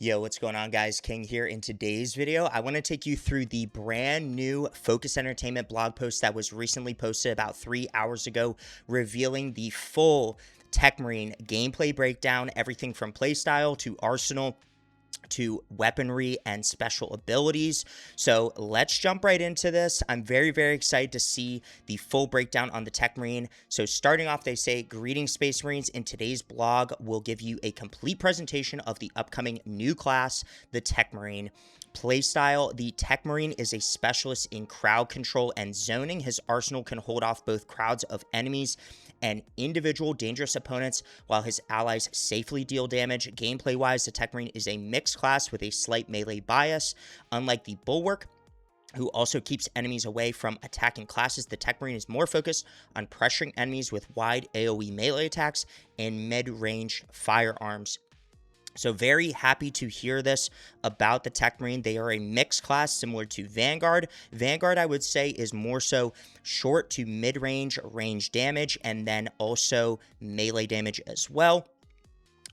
Yo, what's going on, guys? King here. In today's video, I want to take you through the brand new Focus Entertainment blog post that was recently posted about 3 hours ago, revealing the full TECHMARINE gameplay breakdown, everything from playstyle to arsenal to weaponry and special abilities. So let's jump right into this. I'm very excited to see the full breakdown on the TECHMARINE. So starting off, they say, greetings, Space Marines. In today's blog, we'll give you a complete presentation of the upcoming new class, the TECHMARINE. Playstyle: the TECHMARINE is a specialist in crowd control and zoning. His arsenal can hold off both crowds of enemies and individual dangerous opponents, while his allies safely deal damage. Gameplay-wise, the TECHMARINE is a mixed class with a slight melee bias. Unlike the Bulwark, who also keeps enemies away from attacking classes, the TECHMARINE is more focused on pressuring enemies with wide AoE melee attacks and mid-range firearms. So very happy to hear this about the TECHMARINE. They are a mixed class similar to Vanguard. Vanguard, I would say, is more so short to mid-range range damage and then also melee damage as well.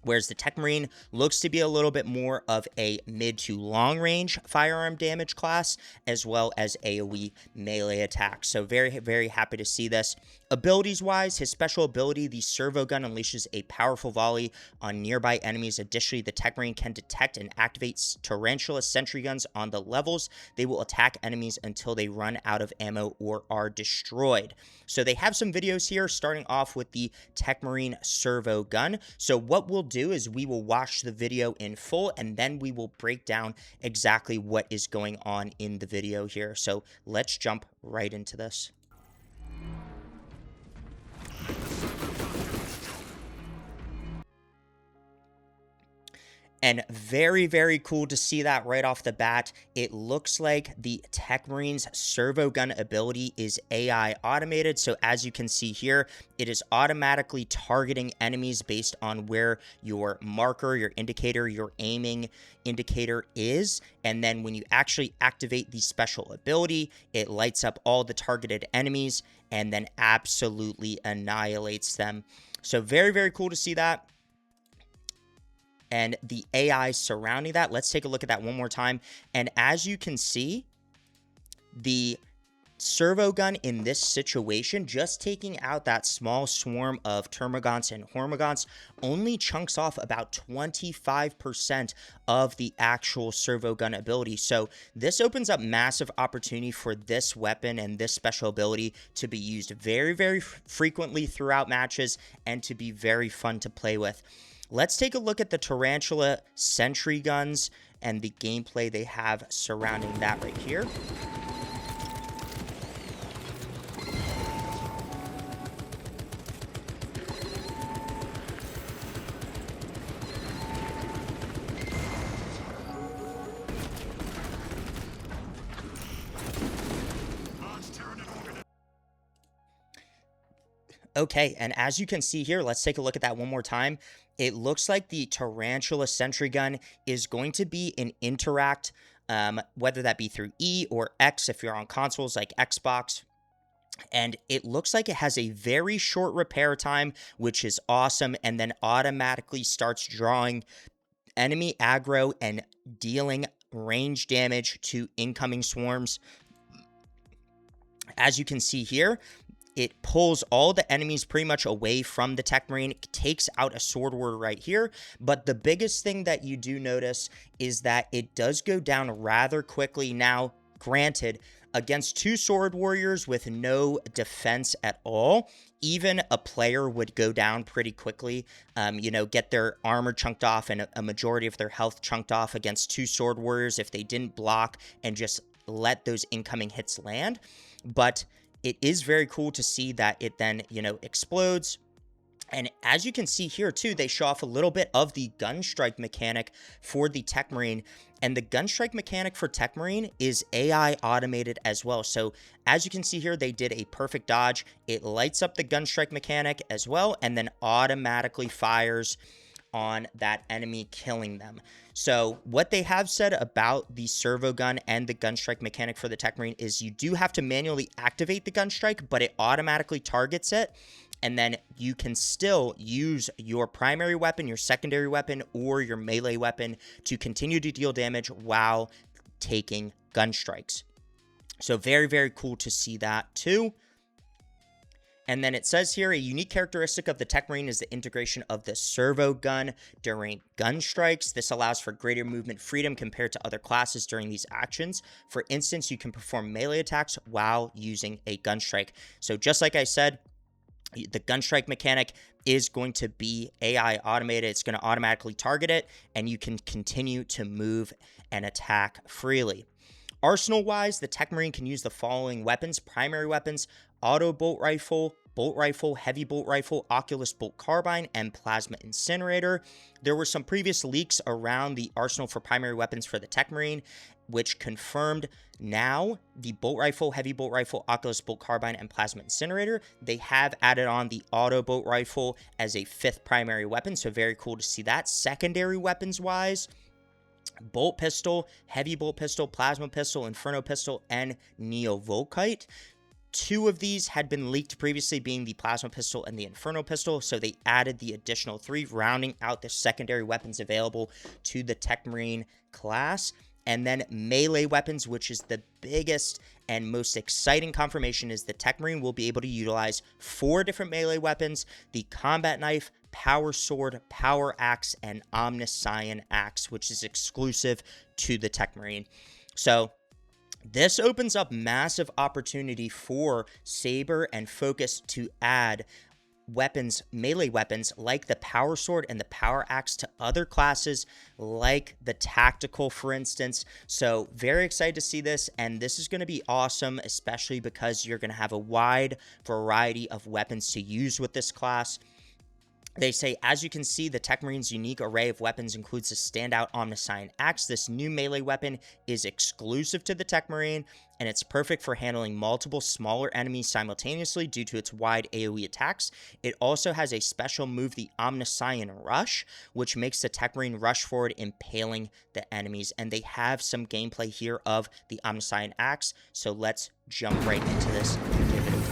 Whereas the TECHMARINE looks to be a little bit more of a mid to long range firearm damage class, as well as AoE melee attacks. So very happy to see this. Abilities wise, his special ability, the servo gun, unleashes a powerful volley on nearby enemies. Additionally, the TECHMARINE can detect and activate tarantula sentry guns on the levels. They will attack enemies until they run out of ammo or are destroyed. So they have some videos here, starting off with the TECHMARINE servo gun. So what we'll do is we will watch the video in full, and then we will break down exactly what is going on in the video here. So let's jump right into this. And very cool to see that right off the bat. It looks like the TECHMARINE's servo gun ability is AI automated. So as you can see here, it is automatically targeting enemies based on where your marker, your indicator, your aiming indicator is. And then when you actually activate the special ability, it lights up all the targeted enemies and then absolutely annihilates them. So very cool to see that. And the AI surrounding that. Let's take a look at that one more time. And as you can see, the servo gun in this situation, just taking out that small swarm of termagants and hormagaunts, only chunks off about 25% of the actual servo gun ability. So this opens up massive opportunity for this weapon and this special ability to be used very frequently throughout matches and to be very fun to play with. Let's take a look at the tarantula sentry guns and the gameplay they have surrounding that right here. Okay, and as you can see here, let's take a look at that one more time. It looks like the tarantula sentry gun is going to be an interact, whether that be through E or X if you're on consoles like Xbox. And it looks like it has a very short repair time, which is awesome, and then automatically starts drawing enemy aggro and dealing range damage to incoming swarms. As you can see here, it pulls all the enemies pretty much away from the TECHMARINE. It takes out a sword warrior right here. But the biggest thing that you do notice is that it does go down rather quickly. Now, granted, against two sword warriors with no defense at all, even a player would go down pretty quickly, get their armor chunked off and a majority of their health chunked off against two sword warriors if they didn't block and just let those incoming hits land. But it is very cool to see that it then, explodes. And as you can see here too, they show off a little bit of the gun strike mechanic for the TECHMARINE. And the gun strike mechanic for TECHMARINE is AI automated as well. So as you can see here, they did a perfect dodge. It lights up the gun strike mechanic as well, and then automatically fires on that enemy, killing them. So what they have said about the servo gun and the gun strike mechanic for the TECHMARINE is you do have to manually activate the gun strike, but it automatically targets it. and then you can still use your primary weapon, your secondary weapon, or your melee weapon to continue to deal damage while taking gun strikes. So very, very cool to see that too. And then it says here, a unique characteristic of the TECHMARINE is the integration of the servo gun during gun strikes. This allows for greater movement freedom compared to other classes during these actions. For instance, you can perform melee attacks while using a gun strike. So just like I said, the gun strike mechanic is going to be AI automated. It's going to automatically target it, and you can continue to move and attack freely. Arsenal-wise, the TECHMARINE can use the following weapons: primary weapons, auto bolt rifle, heavy bolt rifle, Oculus bolt carbine, and plasma incinerator. There were some previous leaks around the arsenal for primary weapons for the TECHMARINE, which confirmed now the bolt rifle, heavy bolt rifle, Oculus bolt carbine, and plasma incinerator. They have added on the auto bolt rifle as a 5th primary weapon, so very cool to see that. Secondary weapons-wise, bolt pistol, heavy bolt pistol, plasma pistol, inferno pistol, and neovolkite. 2 of these had been leaked previously, being the plasma pistol and the inferno pistol, so they added the additional 3, rounding out the secondary weapons available to the TECHMARINE class. And then melee weapons, which is the biggest and most exciting confirmation, is the TECHMARINE will be able to utilize 4 different melee weapons: the combat knife, power sword, power axe, and omniscient axe, which is exclusive to the TECHMARINE. So this opens up massive opportunity for Saber and Focus to add weapons, melee weapons like the power sword and the power axe to other classes like the tactical, for instance. So very excited to see this, and this is going to be awesome, especially because you're going to have a wide variety of weapons to use with this class. They say, as you can see, the TECHMARINE's unique array of weapons includes a standout omniscient axe. This new melee weapon is exclusive to the TECHMARINE, and it's perfect for handling multiple smaller enemies simultaneously due to its wide AoE attacks. It also has a special move, the Omniscient Rush, which makes the TECHMARINE rush forward, impaling the enemies. And they have some gameplay here of the Omniscient Axe, so let's jump right into this and give it a go.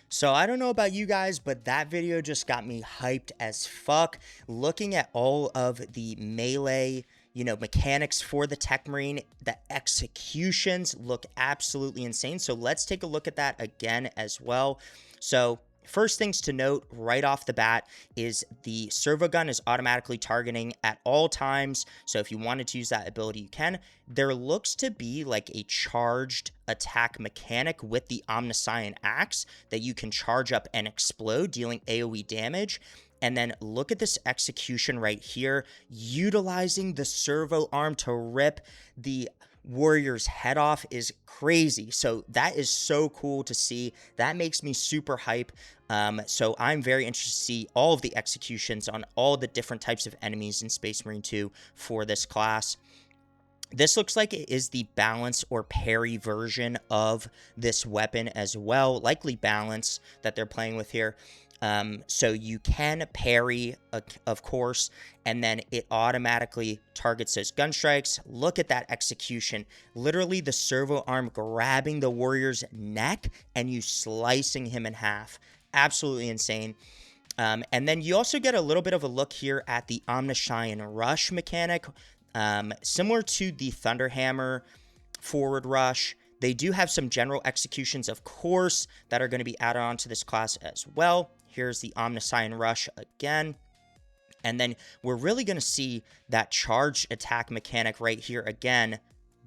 So I don't know about you guys, but that video just got me hyped as fuck. Looking at all of the melee, mechanics for the TECHMARINE, the executions look absolutely insane. So let's take a look at that again as well. So first things to note right off the bat is the servo gun is automatically targeting at all times. So if you wanted to use that ability, you can. There looks to be like a charged attack mechanic with the Omniscient Axe that you can charge up and explode, dealing AoE damage. And then look at this execution right here, utilizing the servo arm to rip the warrior's head off is crazy. So that is so cool to see. That makes me super hype. So I'm very interested to see all of the executions on all the different types of enemies in Space Marine 2 for this class. This looks like it is the balance or parry version of this weapon as well, likely balance that they're playing with here. So you can parry, of course, and then it automatically targets those gun strikes. Look at that execution. Literally the servo arm grabbing the warrior's neck and you slicing him in half. Absolutely insane. And then you also get a little bit of a look here at the Omniscient Rush mechanic. Similar to the Thunderhammer forward rush, they do have some general executions, of course, that are going to be added on to this class as well. Here's the Omniscient Rush again. And then we're really going to see that charge attack mechanic right here again.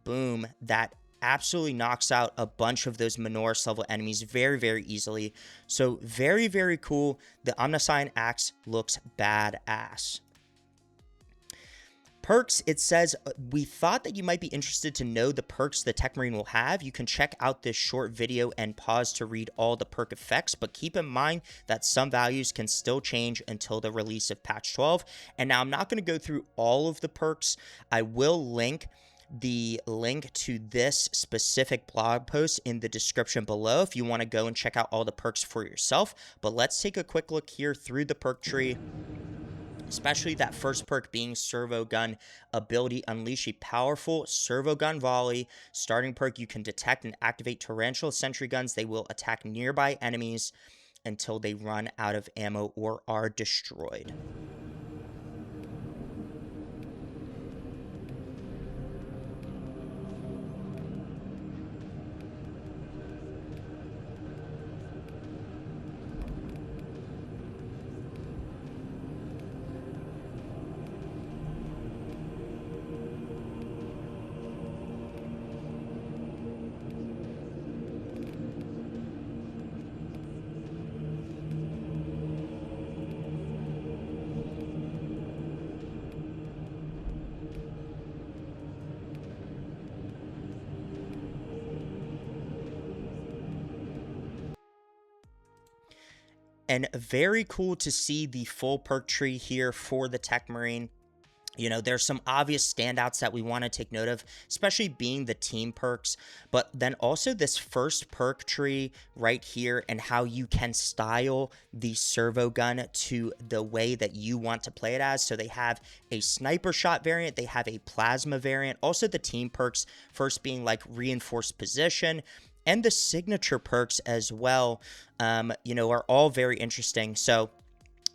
Boom. That absolutely knocks out a bunch of those Minoris level enemies very, very easily. So very, very cool. The Omniscient Axe looks badass. Perks, it says, we thought that you might be interested to know the perks the TECHMARINE will have. You can check out this short video and pause to read all the perk effects, but keep in mind that some values can still change until the release of patch 12. And now I'm not going to go through all of the perks. I will link the link to this specific blog post in the description below if you want to go and check out all the perks for yourself. But let's take a quick look here through the perk tree. Especially that first perk being Servo Gun ability. Unleash a powerful Servo Gun volley. Starting perk, you can detect and activate torrential sentry guns. They will attack nearby enemies until they run out of ammo or are destroyed. And very cool to see the full perk tree here for the TECHMARINE. You know, there's some obvious standouts that we want to take note of, especially being the team perks, but then also this first perk tree right here and how you can style the servo gun to the way that you want to play it as. So they have a sniper shot variant, they have a plasma variant, also the team perks, first being like reinforced position, and the signature perks as well, you know, are all very interesting. So,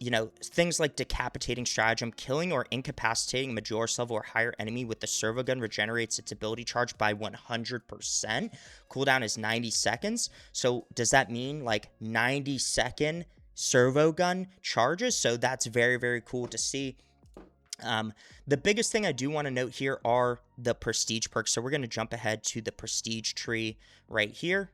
you know, things like decapitating stratagem, killing or incapacitating a Majoris level or higher enemy with the servo gun regenerates its ability charge by 100%. Cooldown is 90 seconds. So does that mean like 90-second servo gun charges? So that's very, very cool to see. The biggest thing I do want to note here are the prestige perks. So we're going to jump ahead to the prestige tree right here.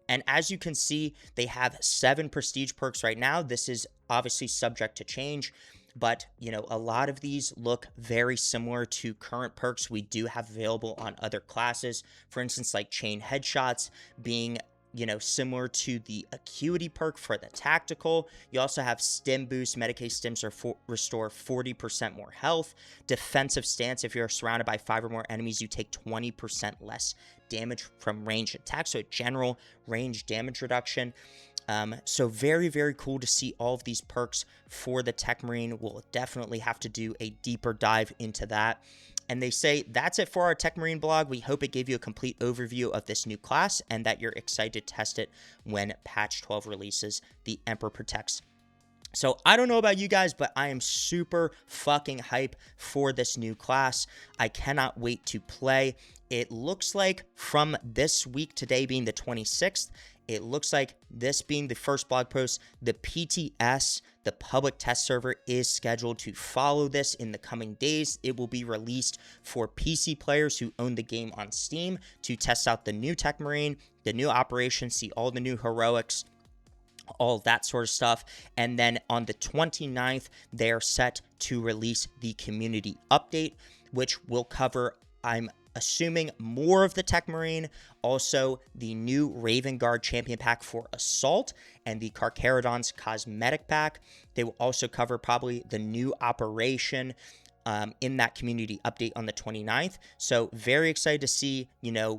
And as you can see, they have 7 prestige perks right now. This is obviously subject to change, but you know, a lot of these look very similar to current perks we do have available on other classes. For instance, like chain headshots being, you know, similar to the acuity perk for the tactical. You also have stim boost. Medicaid stims restore 40% more health. Defensive stance. If you're surrounded by 5 or more enemies, you take 20% less damage from ranged attacks. So general range damage reduction. So very, very cool to see all of these perks for the TECHMARINE. We'll definitely have to do a deeper dive into that. And they say that's it for our TECHMARINE blog. We hope it gave you a complete overview of this new class and that you're excited to test it when patch 12 releases. The Emperor Protects. So I don't know about you guys, but I am super fucking hype for this new class. I cannot wait to play. It looks like from this week, today being the 26th, it looks like this being the first blog post, the PTS, the public test server, is scheduled to follow this in the coming days. It will be released for PC players who own the game on Steam to test out the new TECHMARINE, the new operation, see all the new heroics, all that sort of stuff. And then on the 29th, they're set to release the community update, which will cover, I'm assuming, more of the TECHMARINE, also the new Raven Guard champion pack for Assault, and the Carcharodon's cosmetic pack. They will also cover probably the new operation, in that community update on the 29th. So very excited to see,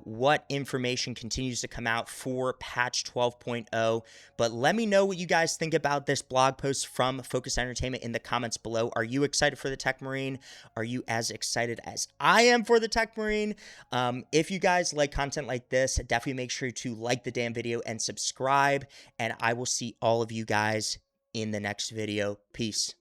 what information continues to come out for patch 12.0. But let me know what you guys think about this blog post from Focus Entertainment in the comments below. Are you excited for the TECHMARINE? Are you as excited as I am for the TECHMARINE? If you guys like content like this, definitely make sure to like the damn video and subscribe. And I will see all of you guys in the next video. Peace.